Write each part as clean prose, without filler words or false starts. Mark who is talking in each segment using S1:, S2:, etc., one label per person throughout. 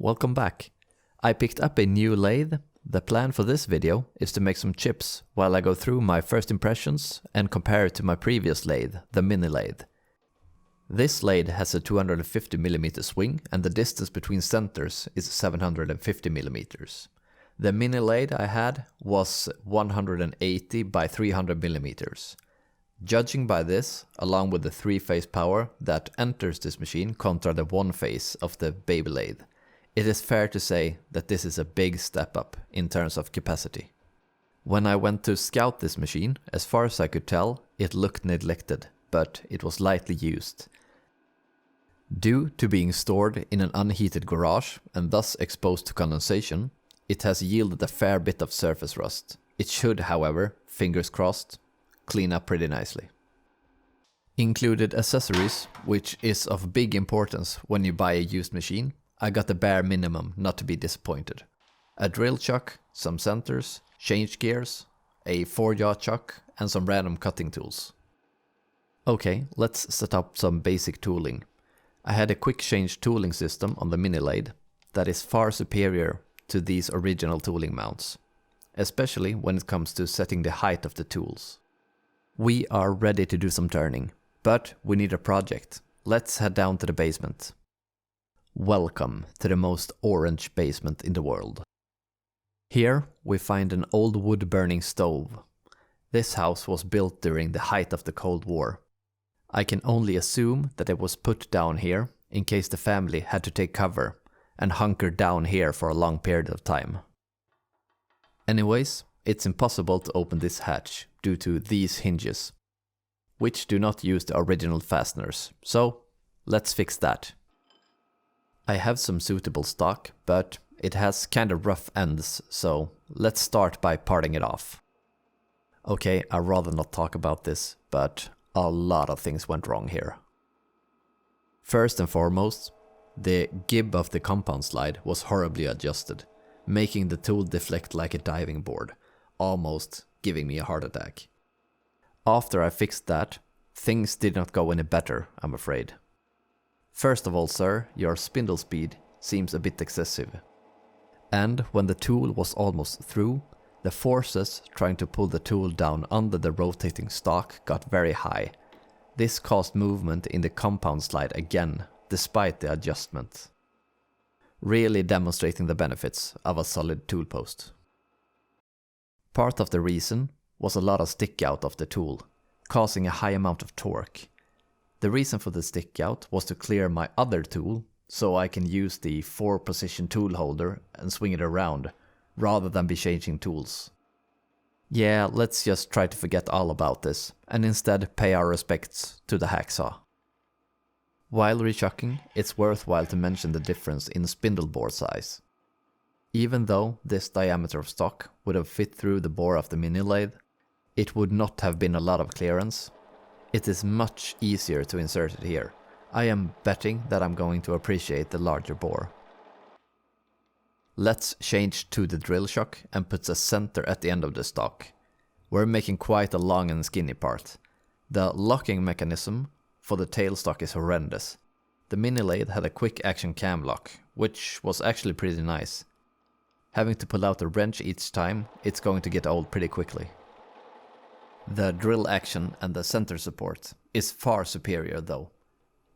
S1: welcome back. I picked up a new lathe. The plan for this video is to make some chips while I go through my first impressions and compare it to my previous lathe, the mini lathe. This lathe has a 250mm swing and the distance between centers is 750mm. The mini lathe I had was 180 by 300mm. Judging by this, along with the 3-phase power that enters this machine contra the 1-phase of the baby lathe, it is fair to say that this is a big step up in terms of capacity. When I went to scout this machine, as far as I could tell, it looked neglected, but it was lightly used. Due to being stored in an unheated garage and thus exposed to condensation, it has yielded a fair bit of surface rust. It should, however, fingers crossed, clean up pretty nicely. Included accessories, which is of big importance when you buy a used machine, I got the bare minimum not to be disappointed. A drill chuck, some centers, change gears, a 4-jaw chuck and some random cutting tools. Okay, let's set up some basic tooling. I had a quick change tooling system on the mini lathe that is far superior to these original tooling mounts, especially when it comes to setting the height of the tools. We are ready to do some turning, but we need a project. Let's head down to the basement. Welcome to the most orange basement in the world. Here we find an old wood-burning stove. This house was built during the height of the Cold War. I can only assume that it was put down here in case the family had to take cover and hunker down here for a long period of time. Anyways, it's impossible to open this hatch due to these hinges, which do not use the original fasteners, so let's fix that. I have some suitable stock, but it has kinda rough ends, so let's start by parting it off. Okay, I'd rather not talk about this, but a lot of things went wrong here. First and foremost, the gib of the compound slide was horribly adjusted, making the tool deflect like a diving board, almost giving me a heart attack. After I fixed that, things did not go any better, I'm afraid. First of all, sir, your spindle speed seems a bit excessive. And when the tool was almost through, the forces trying to pull the tool down under the rotating stock got very high. This caused movement in the compound slide again, despite the adjustment. Really demonstrating the benefits of a solid tool post. Part of the reason was a lot of stick out of the tool, causing a high amount of torque. The reason for the stick out was to clear my other tool, so I can use the 4-position tool holder and swing it around, rather than be changing tools. Yeah, let's just try to forget all about this, and instead pay our respects to the hacksaw. While rechucking, it's worthwhile to mention the difference in spindle bore size. Even though this diameter of stock would have fit through the bore of the mini lathe, it would not have been a lot of clearance. It is much easier to insert it here. I am betting that I'm going to appreciate the larger bore. Let's change to the drill chuck and put a center at the end of the stock. We're making quite a long and skinny part. The locking mechanism for the tailstock is horrendous. The mini lathe had a quick action cam lock, which was actually pretty nice. Having to pull out a wrench each time, it's going to get old pretty quickly. The drill action and the center support is far superior though.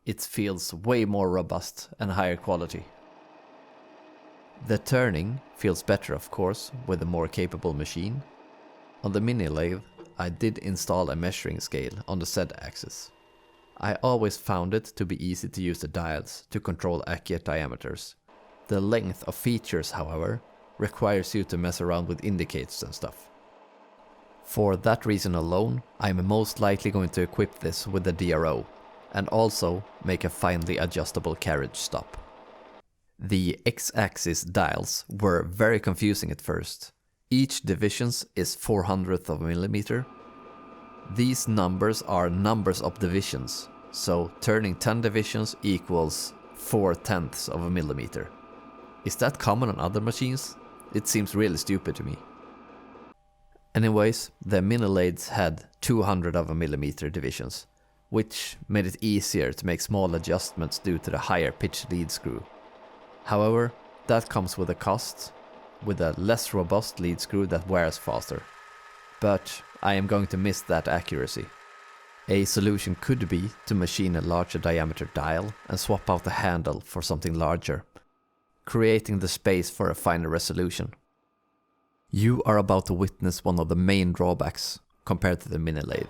S1: It feels way more robust and higher quality. The turning feels better of course with a more capable machine. On the mini lathe, I did install a measuring scale on the Z-axis. I always found it to be easy to use the dials to control accurate diameters. The length of features, however, requires you to mess around with indicators and stuff. For that reason alone, I'm most likely going to equip this with the DRO, and also make a finely adjustable carriage stop. The X-axis dials were very confusing at first. Each division is 400th of a millimeter. These numbers are numbers of divisions, so turning 10 divisions equals 4/10ths of a millimeter. Is that common on other machines? It seems really stupid to me. Anyways, the mini lathes had 200 of a millimeter divisions, which made it easier to make small adjustments due to the higher pitch lead screw. However, That comes with a cost, with a less robust lead screw that wears faster. But I am going to miss that accuracy. A solution could be to machine a larger diameter dial and swap out the handle for something larger, creating the space for a finer resolution. You are about to witness one of the main drawbacks compared to the mini lathe.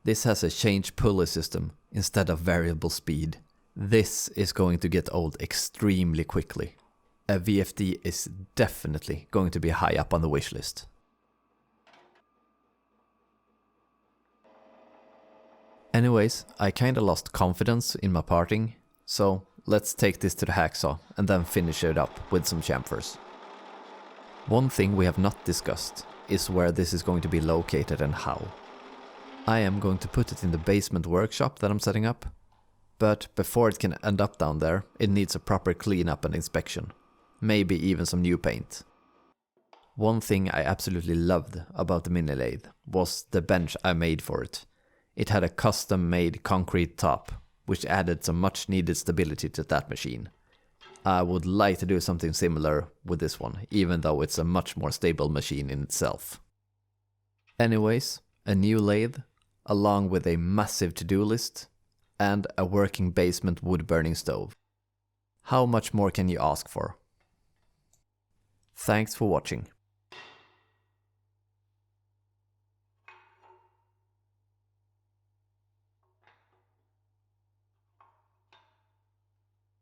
S1: This has a change pulley system instead of variable speed. This is going to get old extremely quickly. A VFD is definitely going to be high up on the wish list. Anyways, I kinda lost confidence in my parting, so let's take this to the hacksaw and then finish it up with some chamfers. One thing we have not discussed is where this is going to be located and how. I am going to put it in the basement workshop that I'm setting up, but before it can end up down there, it needs a proper cleanup and inspection, maybe even some new paint. One thing I absolutely loved about the mini lathe was the bench I made for it. It had a custom-made concrete top, which added some much-needed stability to that machine. I would like to do something similar with this one, even though it's a much more stable machine in itself. Anyways, a new lathe, along with a massive to-do list, and a working basement wood-burning stove. How much more can you ask for? Thanks for watching.